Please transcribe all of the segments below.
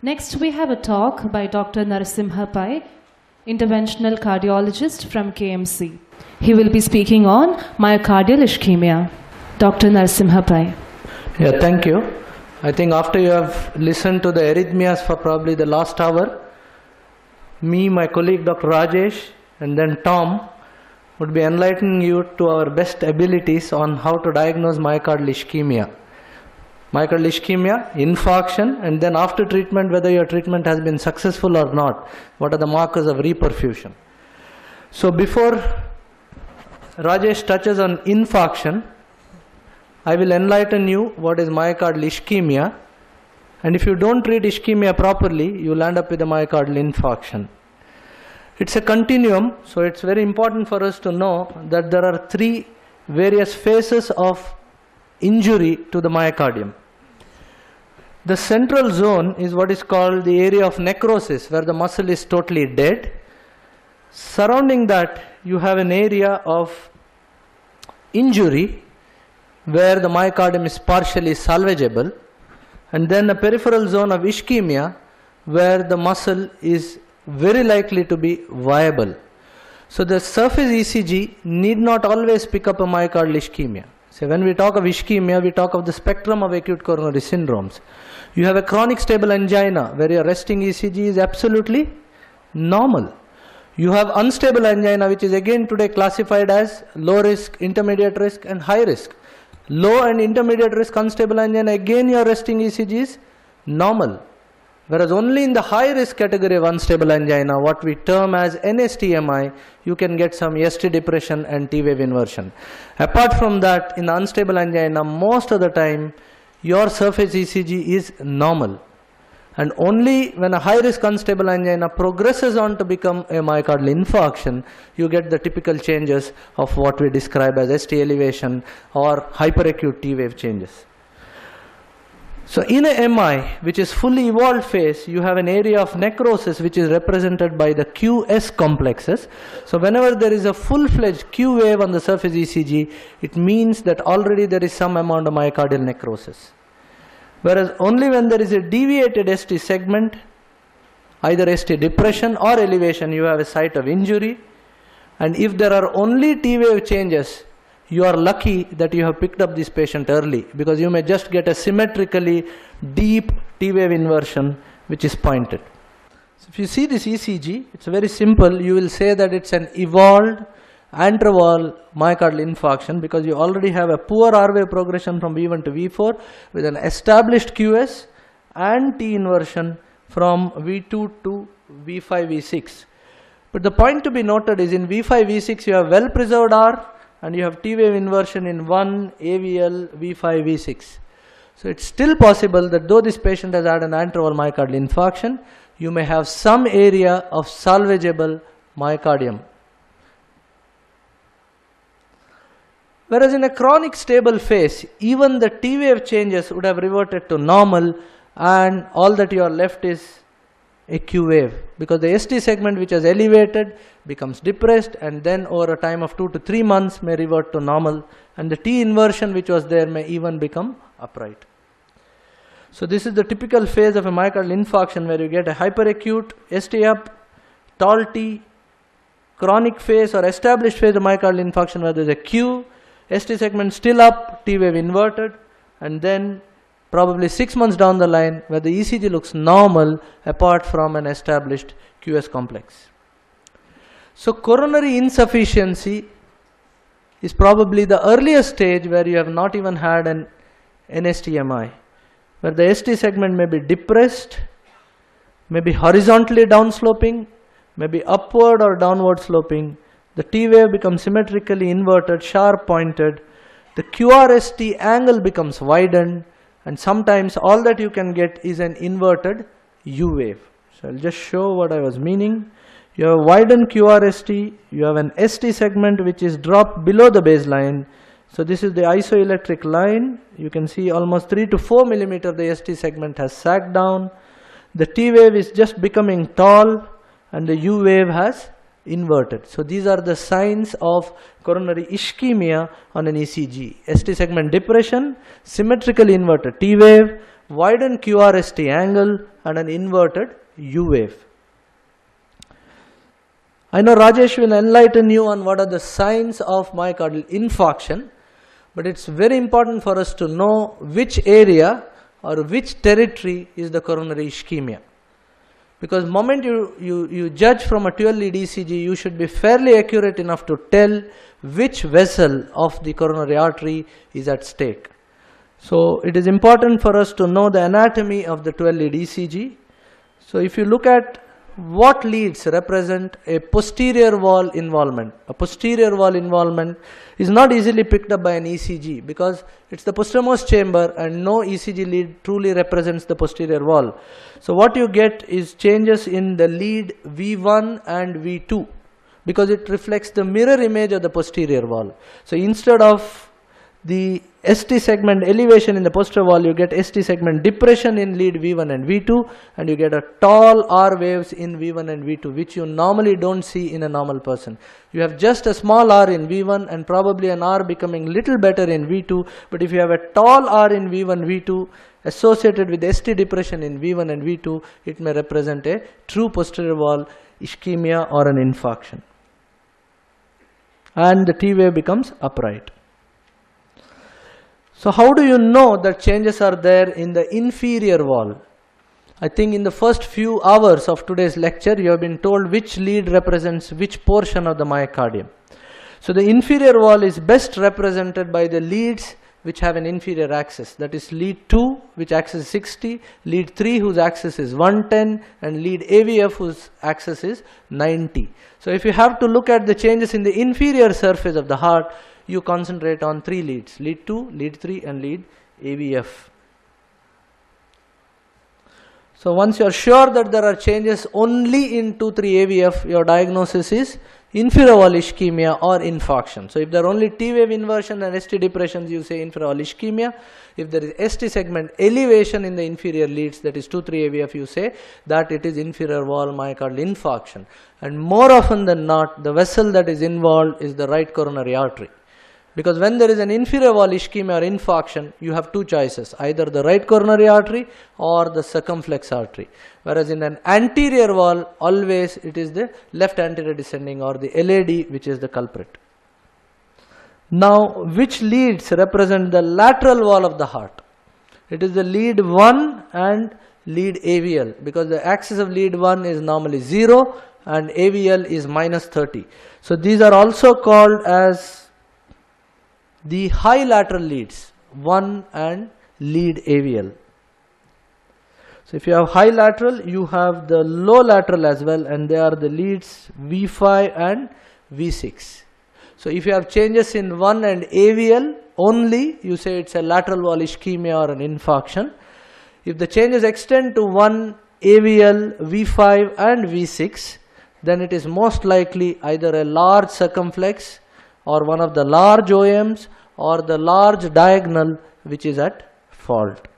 Next, we have a talk by Dr. Narasimha Pai, interventional cardiologist from KMC. He will be speaking on myocardial ischemia. Dr. Narasimha Pai. Yeah, thank you. I think after you have listened to the arrhythmias for probably the last hour, me, my colleague Dr. Rajesh, and then Tom would be enlightening you to our best abilities on how to diagnose myocardial ischemia. Myocardial ischemia, infarction, and then after treatment, whether your treatment has been successful or not, what are the markers of reperfusion. So before Rajesh touches on infarction, I will enlighten you what is myocardial ischemia, and if you don't treat ischemia properly, you will end up with a myocardial infarction. It's a continuum, so it's very important for us to know that there are three various phases of injury to the myocardium. The central zone is what is called the area of necrosis, where the muscle is totally dead. Surrounding that, you have an area of injury where the myocardium is partially salvageable, and then a peripheral zone of ischemia where the muscle is very likely to be viable. So the surface ECG need not always pick up a myocardial ischemia. So when we talk of ischemia, we talk of the spectrum of acute coronary syndromes. You have a chronic stable angina where your resting ECG is absolutely normal. You have unstable angina, which is again today classified as low risk, intermediate risk and high risk. Low and intermediate risk unstable angina, again your resting ECG is normal. Whereas only in the high risk category of unstable angina, what we term as NSTMI, you can get some ST depression and T-wave inversion. Apart from that, in the unstable angina, most of the time, your surface ECG is normal. And only when a high risk unstable angina progresses on to become a myocardial infarction, you get the typical changes of what we describe as ST elevation or hyperacute T-wave changes. So in a MI, which is fully evolved phase, you have an area of necrosis which is represented by the QS complexes. So whenever there is a full-fledged Q wave on the surface ECG, it means that already there is some amount of myocardial necrosis. Whereas only when there is a deviated ST segment, either ST depression or elevation, you have a site of injury. And if there are only T-wave changes, you are lucky that you have picked up this patient early, because you may just get a symmetrically deep T-wave inversion which is pointed. So if you see this ECG, it's very simple. You will say that it's an evolved antral myocardial infarction, because you already have a poor R-wave progression from V1 to V4 with an established QS and T inversion from V2 to V5, V6. But the point to be noted is in V5, V6 you have well preserved R, and you have T-wave inversion in 1, AVL, V5, V6. So it's still possible that though this patient has had an antral myocardial infarction, you may have some area of salvageable myocardium. Whereas in a chronic stable phase, even the T-wave changes would have reverted to normal, and all that you are left is a Q wave, because the ST segment which has elevated becomes depressed, and then over a time of 2 to 3 months may revert to normal, and the T inversion which was there may even become upright. So this is the typical phase of a myocardial infarction, where you get a hyperacute ST up, tall T, chronic phase or established phase of myocardial infarction where there is a Q, ST segment still up, T wave inverted, and then probably 6 months down the line where the ECG looks normal apart from an established QS complex. So coronary insufficiency is probably the earliest stage where you have not even had an NSTMI, where the ST segment may be depressed, may be horizontally downsloping, may be upward or downward sloping. The T wave becomes symmetrically inverted, sharp pointed. The QRST angle becomes widened, and sometimes all that you can get is an inverted U wave. So I'll just show what I was meaning. You have a widened QRST, you have an ST segment which is dropped below the baseline. So this is the isoelectric line. You can see almost 3 to 4 millimeter the ST segment has sagged down. The T wave is just becoming tall, and the U wave has inverted. So these are the signs of coronary ischemia on an ECG. ST segment depression, symmetrically inverted T wave, widened QRST angle, and an inverted U wave. I know Rajesh will enlighten you on what are the signs of myocardial infarction, but it's very important for us to know which area or which territory is the coronary ischemia. Because the moment you judge from a 12-lead ECG, you should be fairly accurate enough to tell which vessel of the coronary artery is at stake. So it is important for us to know the anatomy of the 12-lead ECG. So if you look at what leads represent a posterior wall involvement. A posterior wall involvement is not easily picked up by an ECG because it's the posteriormost chamber and no ECG lead truly represents the posterior wall. So what you get is changes in the lead V1 and V2 because it reflects the mirror image of the posterior wall. So instead of the ST segment elevation in the posterior wall, you get ST segment depression in lead V1 and V2, and you get a tall R waves in V1 and V2, which you normally don't see in a normal person. You have just a small R in V1 and probably an R becoming little better in V2, but if you have a tall R in V1, V2 associated with ST depression in V1 and V2, it may represent a true posterior wall ischemia or an infarction. And the T wave becomes upright. So how do you know that changes are there in the inferior wall? I think in the first few hours of today's lecture, you have been told which lead represents which portion of the myocardium. So the inferior wall is best represented by the leads which have an inferior axis. That is lead 2, which axis is 60, lead 3 whose axis is 110, and lead AVF whose axis is 90. So if you have to look at the changes in the inferior surface of the heart, you concentrate on 3 leads, lead 2, lead 3 and lead AVF. So once you are sure that there are changes only in 2, 3 AVF, your diagnosis is inferior wall ischemia or infarction. So if there are only T wave inversion and ST depressions, you say inferior wall ischemia. If there is ST segment elevation in the inferior leads, that is 2, 3 AVF, you say that it is inferior wall myocardial infarction. And more often than not, the vessel that is involved is the right coronary artery. Because when there is an inferior wall ischemia or infarction, you have 2 choices, either the right coronary artery or the circumflex artery. Whereas in an anterior wall, always it is the left anterior descending or the LAD which is the culprit. Now, which leads represent the lateral wall of the heart? It is the lead 1 and lead AVL, because the axis of lead 1 is normally 0 and AVL is minus 30. So these are also called as the high lateral leads, 1 and lead AVL. So if you have high lateral, you have the low lateral as well, and they are the leads V5 and V6. So if you have changes in 1 and AVL only, you say it's a lateral wall ischemia or an infarction. If the changes extend to 1 AVL, V5 and V6, then it is most likely either a large circumflex or one of the large OMs or the large diagonal which is at fault.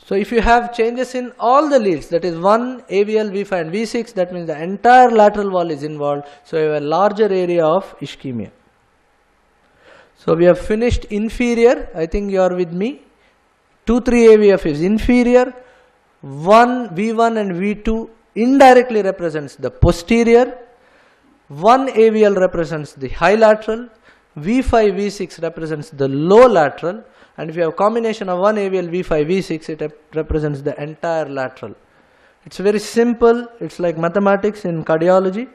So if you have changes in all the leads, that is 1, AVL, V5 and V6, that means the entire lateral wall is involved. So you have a larger area of ischemia. So we have finished inferior. I think you are with me. 2, 3 AVF is inferior. 1, V1 and V2 indirectly represents the posterior. 1 AVL represents the high lateral. V5, V6 represents the low lateral. And if you have a combination of 1 AVL, V5, V6, it represents the entire lateral. It's very simple. It's like mathematics in cardiology.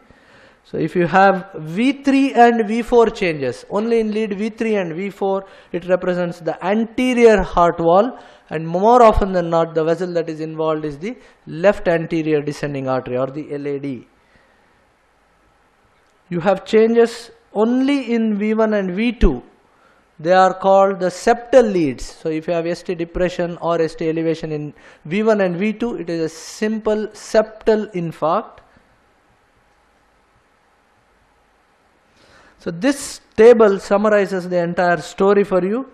So if you have V3 and V4 changes, only in lead V3 and V4, it represents the anterior heart wall. And more often than not, the vessel that is involved is the left anterior descending artery or the LAD. You have changes only in V1 and V2. They are called the septal leads. So if you have ST depression or ST elevation in V1 and V2, it is a simple septal infarct. So this table summarizes the entire story for you.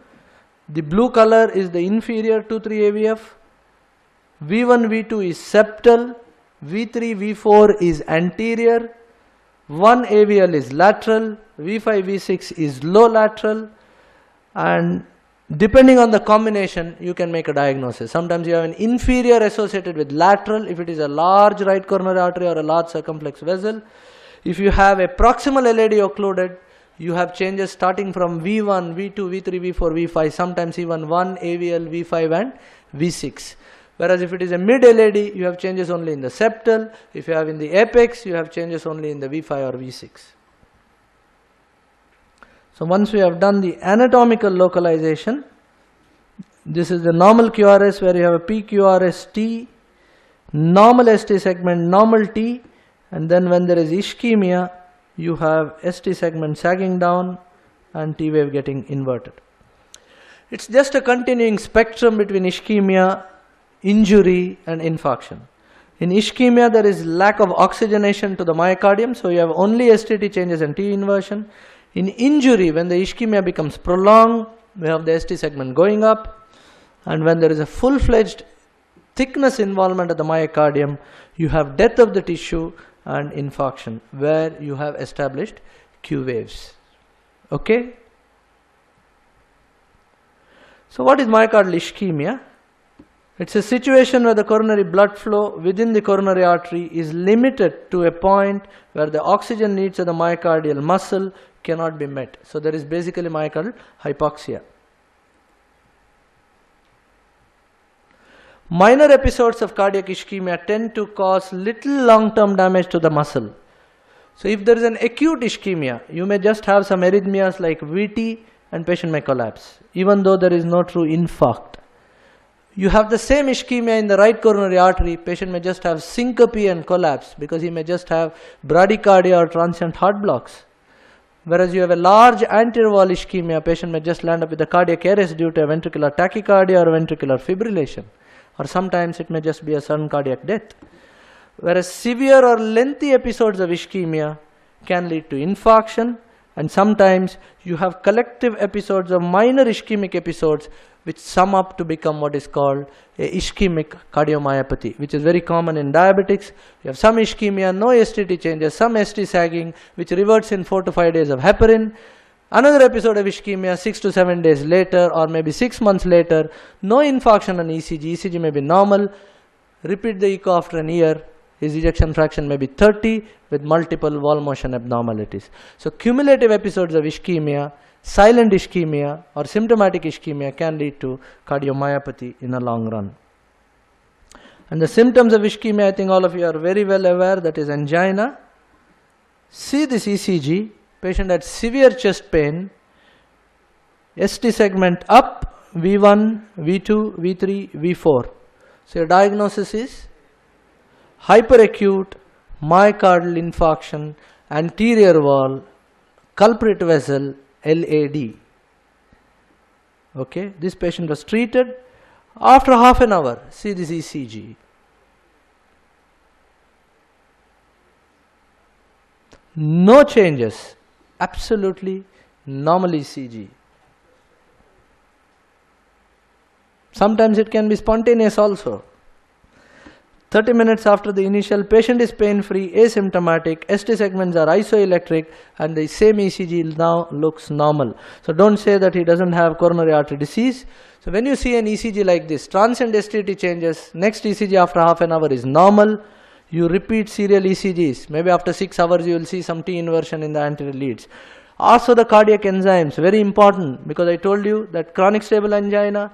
The blue color is the inferior 2, 3 AVF. V1, V2 is septal, V3, V4 is anterior, 1 AVL is lateral, V5, V6 is low lateral, and depending on the combination, you can make a diagnosis. Sometimes you have an inferior associated with lateral if it is a large right coronary artery or a large circumflex vessel. If you have a proximal LAD occluded, you have changes starting from V1, V2, V3, V4, V5, sometimes even 1 AVL, V5 and V6. Whereas if it is a mid LAD, you have changes only in the septal. If you have in the apex, you have changes only in the V5 or V6. So once we have done the anatomical localization, this is the normal QRS where you have a PQRS T, normal ST segment, normal T, and then when there is ischemia, you have ST segment sagging down and T wave getting inverted. It's just a continuing spectrum between ischemia, injury and infarction. In ischemia, there is lack of oxygenation to the myocardium, so you have only STT changes and T inversion. In injury, when the ischemia becomes prolonged, we have the ST segment going up, and when there is a full-fledged thickness involvement of the myocardium, you have death of the tissue and infarction, where you have established Q waves. Okay? So what is myocardial ischemia? It's a situation where the coronary blood flow within the coronary artery is limited to a point where the oxygen needs of the myocardial muscle cannot be met. So there is basically myocardial hypoxia. Minor episodes of cardiac ischemia tend to cause little long-term damage to the muscle. So if there is an acute ischemia, you may just have some arrhythmias like VT and patient may collapse, even though there is no true infarct. You have the same ischemia in the right coronary artery, patient may just have syncope and collapse because he may just have bradycardia or transient heart blocks. Whereas you have a large anterior wall ischemia, patient may just land up with a cardiac arrest due to a ventricular tachycardia or ventricular fibrillation. Or sometimes it may just be a sudden cardiac death. Whereas severe or lengthy episodes of ischemia can lead to infarction, and sometimes you have collective episodes of minor ischemic episodes which sum up to become what is called a ischemic cardiomyopathy, which is very common in diabetics. You have some ischemia, no STT changes, some ST sagging, which reverts in 4 to 5 days of heparin. Another episode of ischemia 6 to 7 days later, or maybe 6 months later, no infarction on ECG, ECG may be normal. Repeat the echo after an year, his ejection fraction may be 30 with multiple wall motion abnormalities. So cumulative episodes of ischemia, silent ischemia or symptomatic ischemia can lead to cardiomyopathy in the long run. And the symptoms of ischemia, I think all of you are very well aware, that is angina. See this ECG, patient had severe chest pain, ST segment up, V1, V2, V3, V4. So your diagnosis is hyperacute myocardial infarction, anterior wall, culprit vessel, LAD. Okay, this patient was treated. After half an hour, see this ECG. No changes, absolutely normal ECG. Sometimes it can be spontaneous also. 30 minutes after the initial, patient is pain-free, asymptomatic, ST segments are isoelectric, and the same ECG now looks normal. So don't say that he doesn't have coronary artery disease. So when you see an ECG like this, transient STT changes, next ECG after half an hour is normal, you repeat serial ECGs, maybe after 6 hours you will see some T inversion in the anterior leads. Also the cardiac enzymes, very important, because I told you that chronic stable angina,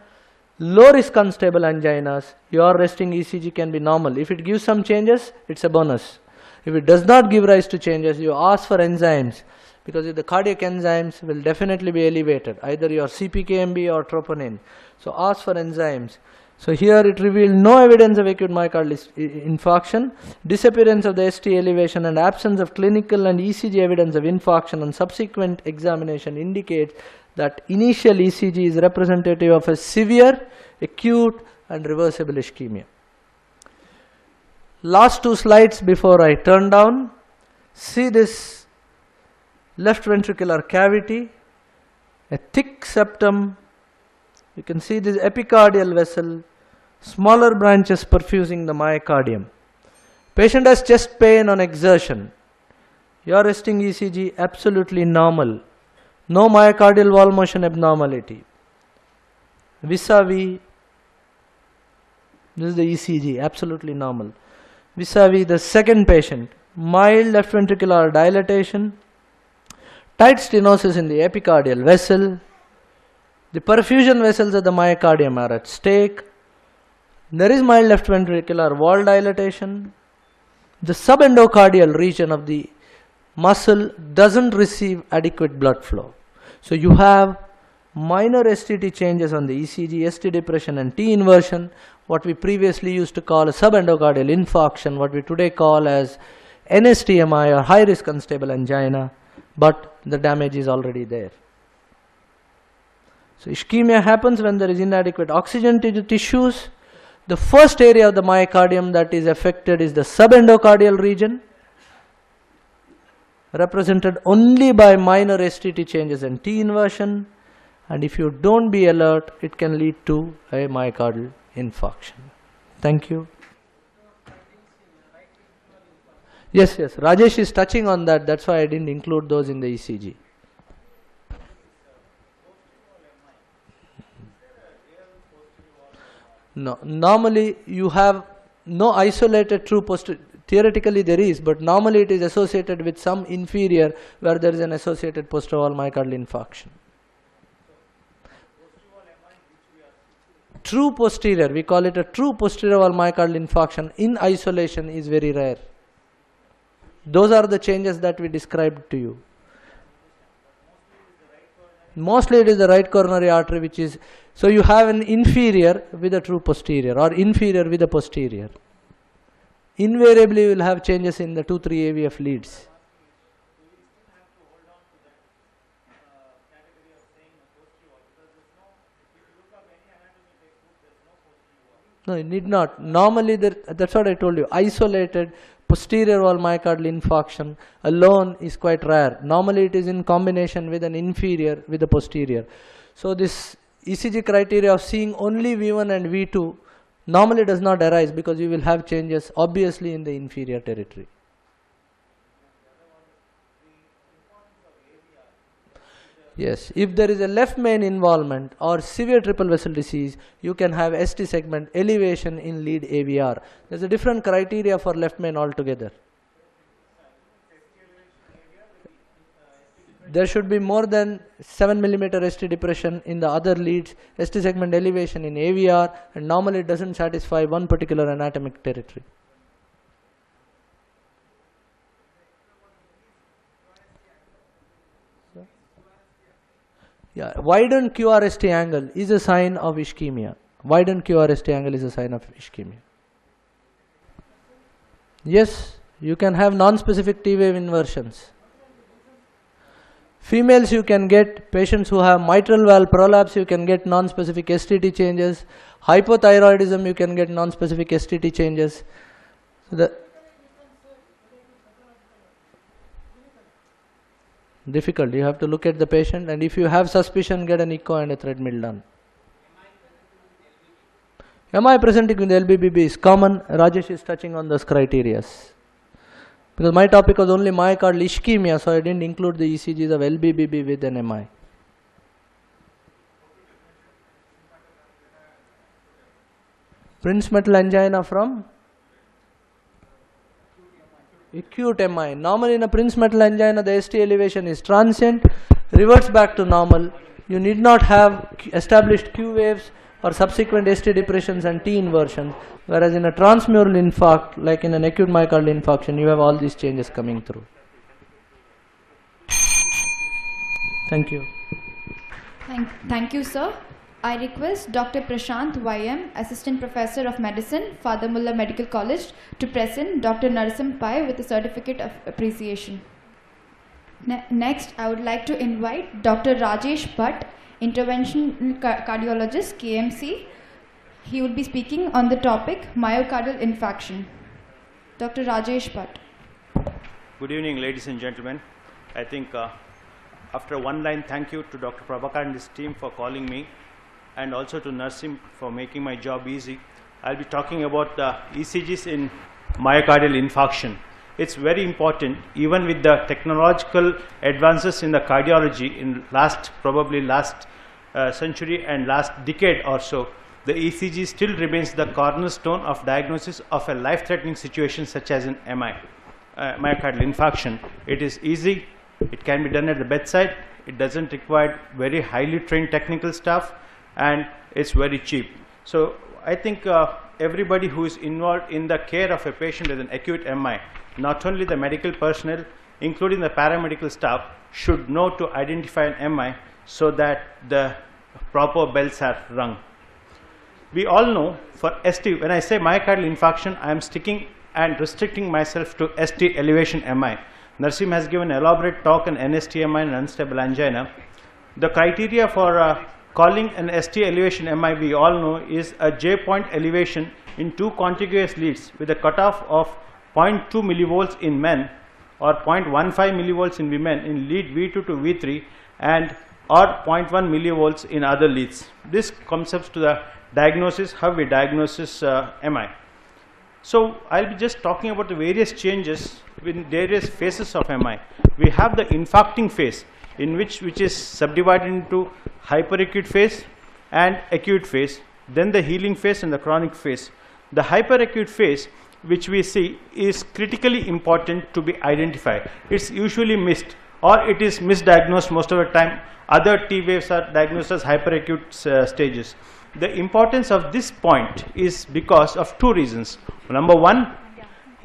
low risk unstable anginas, your resting ECG can be normal. If it gives some changes, it's a bonus. If it does not give rise to changes, you ask for enzymes, because if the cardiac enzymes will definitely be elevated, either your CPKMB or troponin. So ask for enzymes. So here it revealed no evidence of acute myocardial infarction, disappearance of the ST elevation and absence of clinical and ECG evidence of infarction, and subsequent examination indicates that initial ECG is representative of a severe, acute and reversible ischemia. Last 2 slides before I turn down. See this left ventricular cavity, a thick septum. You can see this epicardial vessel, smaller branches perfusing the myocardium. Patient has chest pain on exertion. Your resting ECG absolutely normal. No myocardial wall motion abnormality. Vis-a-vis, this is the ECG, absolutely normal. Vis-a-vis the second patient, mild left ventricular dilatation, tight stenosis in the epicardial vessel, the perfusion vessels at the myocardium are at stake, there is mild left ventricular wall dilatation, the subendocardial region of the muscle doesn't receive adequate blood flow. So you have minor STT changes on the ECG, ST depression and T inversion, what we previously used to call a subendocardial infarction, what we today call as NSTMI or high risk unstable angina, but the damage is already there. So ischemia happens when there is inadequate oxygen to the tissues. The first area of the myocardium that is affected is the subendocardial region, represented only by minor STT changes and T inversion, and if you don't be alert, it can lead to a myocardial infarction. Thank you. Yes, Rajesh is touching on that, that's why I didn't include those in the ECG. No, normally you have no isolated true posterior. Theoretically there is, but normally it is associated with some inferior where there is an associated posterior wall myocardial infarction. True posterior, we call it a true posterior wall myocardial infarction in isolation is very rare. Those are the changes that we described to you. Mostly it is the right coronary artery which is, so you have an inferior with a true posterior or inferior with a posterior. Invariably you will have changes in the 2-3 AVF leads. No, it need not. Normally that's what I told you. Isolated posterior wall myocardial infarction alone is quite rare. Normally it is in combination with an inferior with a posterior. So this ECG criteria of seeing only V1 and V2 normally does not arise because you will have changes obviously in the inferior territory. Yes, if there is a left main involvement or severe triple vessel disease, you can have ST segment elevation in lead AVR. There is a different criteria for left main altogether. There should be more than 7 mm ST depression in the other leads, ST segment elevation in AVR, and normally it doesn't satisfy one particular anatomic territory. Yeah, widened QRST angle is a sign of ischemia. Widened QRST angle is a sign of ischemia. Yes, you can have non-specific T-wave inversions. Females you can get, patients who have mitral valve prolapse you can get non-specific STT changes. Hypothyroidism you can get non-specific STT changes. So difficult, you have to look at the patient, and if you have suspicion, get an echo and a treadmill done. MI presenting with LBBB is common. Rajesh is touching on those criteria. Because my topic was only myocardial ischemia, so I didn't include the ECGs of LBBB with an MI. Prince metal angina from acute MI. Normally in a Prince metal angina, the ST elevation is transient, reverts back to normal. You need not have established Q waves or subsequent ST depressions and T inversions, whereas in a transmural infarct, like in an acute myocardial infarction, you have all these changes coming through. Thank you. Thank you, sir. I request Dr. Prashant YM, Assistant Professor of Medicine, Father Muller Medical College, to present Dr. Narasim Pai with a certificate of appreciation. Next, I would like to invite Dr. Rajesh Bhatt, Interventional Cardiologist, KMC. He will be speaking on the topic myocardial infarction. Dr. Rajesh Bhatt. Good evening, ladies and gentlemen. I think after one line, thank you to Dr. Prabhakar and his team for calling me, and also to Narasim for making my job easy. I'll be talking about the ECGs in myocardial infarction. It's very important, even with the technological advances in the cardiology in probably last century and last decade or so, the ECG still remains the cornerstone of diagnosis of a life-threatening situation such as an MI, myocardial infarction. It is easy, it can be done at the bedside, it doesn't require very highly trained technical staff, and it's very cheap. So I think everybody who is involved in the care of a patient with an acute MI, not only the medical personnel, including the paramedical staff, should know to identify an MI so that the proper bells are rung. We all know for ST, when I say myocardial infarction, I am sticking and restricting myself to ST elevation MI. Narsim has given an elaborate talk on NSTMI and unstable angina. The criteria for calling an ST elevation MI, we all know, is a J point elevation in two contiguous leads with a cutoff of 0.2 millivolts in men or 0.15 millivolts in women in lead V2 to V3 and or 0.1 millivolts in other leads. This comes up to the diagnosis, how we diagnose MI. So I'll be just talking about the various changes in various phases of MI. We have the infarcting phase, in which is subdivided into hyperacute phase and acute phase, then the healing phase and the chronic phase. The hyperacute phase, which we see, is critically important to be identified. It's usually missed, or it is misdiagnosed most of the time. Other T waves are diagnosed as hyperacute stages. The importance of this point is because of two reasons. Number one,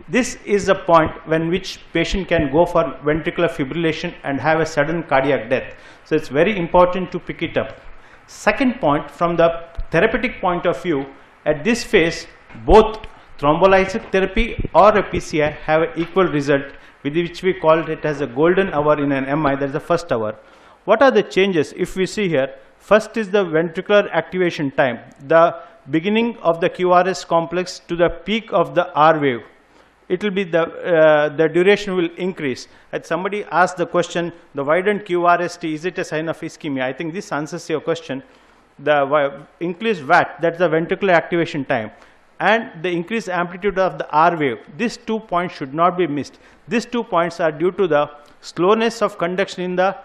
this is a point when which patient can go for ventricular fibrillation and have a sudden cardiac death. So it's very important to pick it up. Second point, from the therapeutic point of view, at this phase, both thrombolytic therapy or a PCI have an equal result, with which we call it as a golden hour in an MI. That is the first hour. What are the changes? If we see here, first is the ventricular activation time, the beginning of the QRS complex to the peak of the R wave. It will be the duration will increase. As somebody asked the question, the widened QRST, is it a sign of ischemia? I think this answers your question. The increased VAT, that's the ventricular activation time, and the increased amplitude of the R wave. These 2 points should not be missed. These 2 points are due to the slowness of conduction in the